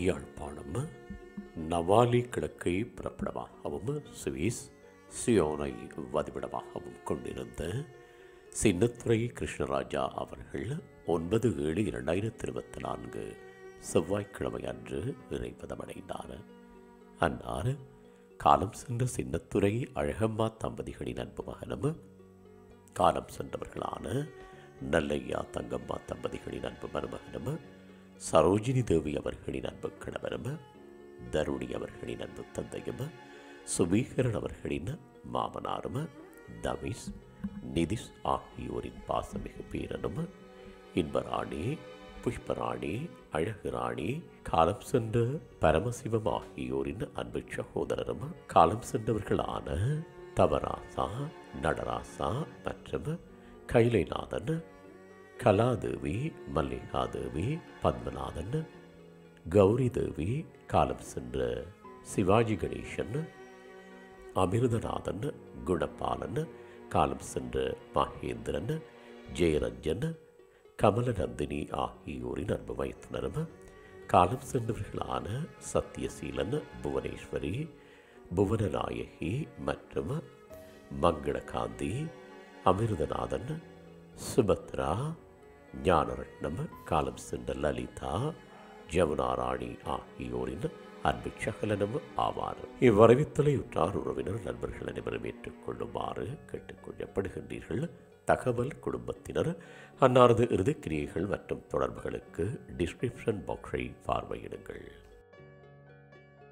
Yazhpanam Navali கிழக்கை பிறப்பிடமாகவும் Swiss சியோனை வதிவிடமாகவும் கொண்டிருந்த சின்னத்துரை கிருஷ்ணராஜா அவர்கள் 9/7/2024 செவ்வாய்க்கிழமை அன்று இறைப்பதமடைந்தார். அன்னார் காலம் சென்ற சின்னத்துரை அழகம்மா தம்பதிகளின் அன்பு மகனும் காலம் சென்றவர்களான நல்லையா தங்கம்மா தம்பதிகளின் அன்பு மருமகனும் சரோஜினி தேவி அவர்களின் அன்பு கணவரும் தருணி அவர்களின் அன்பு தந்தையும் சுபீகரன் அவர்களின் மாமனாரும் தவிஸ் நிதிஷ் ஆகியோரின் பாசமிகு பேரனும் இன்பராணி புஷ்பராணி அழகுராணி காலம் சென்ற பரமசிவம் ஆகியோரின் அன்பு சகோதரரும் காலம் சென்றவர்களான தவராசா நடராசா மற்றும் கைலைநாதன் கலாதேவி மல்லிகாதேவி பத்மநாதன் கௌரி தேவி காலம் சென்ற சிவாஜி கணேசன் அமிர்தநாதன் குணபாலன் காலம் சென்ற மகேந்திரன் ஜெயரஞ்சன் கமலநந்தினி ஆகியோரின் அன்பு வைத்தினரும் காலம் சென்றவர்களான சத்யசீலன் புவனேஸ்வரி புவனநாயகி மற்றும் மங்களகாந்தி அமிர்தநாதன் சுபத்ரா ஞானரட்னம் காலம் சென்ற லலிதா ஜமுனாராணி ஆகியோரின் அன்பு சகலனும் ஆவார். இவ்வரவித்தலை உற்றார் உறவினர் நண்பர்கள் அனைவரும் ஏற்றுக்கொள்ளுமாறு கேட்டுக்கொள்ளப்படுகின்றீர்கள். தகவல் குடும்பத்தினர் அன்னாரது இறுதிக்கிரியைகள் மற்றும் தொடர்புகளுக்கு டிஸ்கிரிப்ஷன் பாக்ஸை பார்வையிடுங்கள்.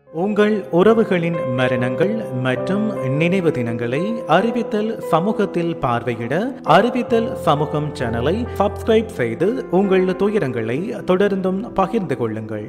உங்கள் உறவுகளின் மரணங்கள் மற்றும் நினைவு தினங்களை அறிவித்தல் சமூகத்தில் பார்வையிட அறிவித்தல் சமூகம் சேனலை சப்ஸ்கிரைப் செய்து உங்கள் துயரங்களை தொடர்ந்தும் பகிர்ந்து கொள்ளுங்கள்.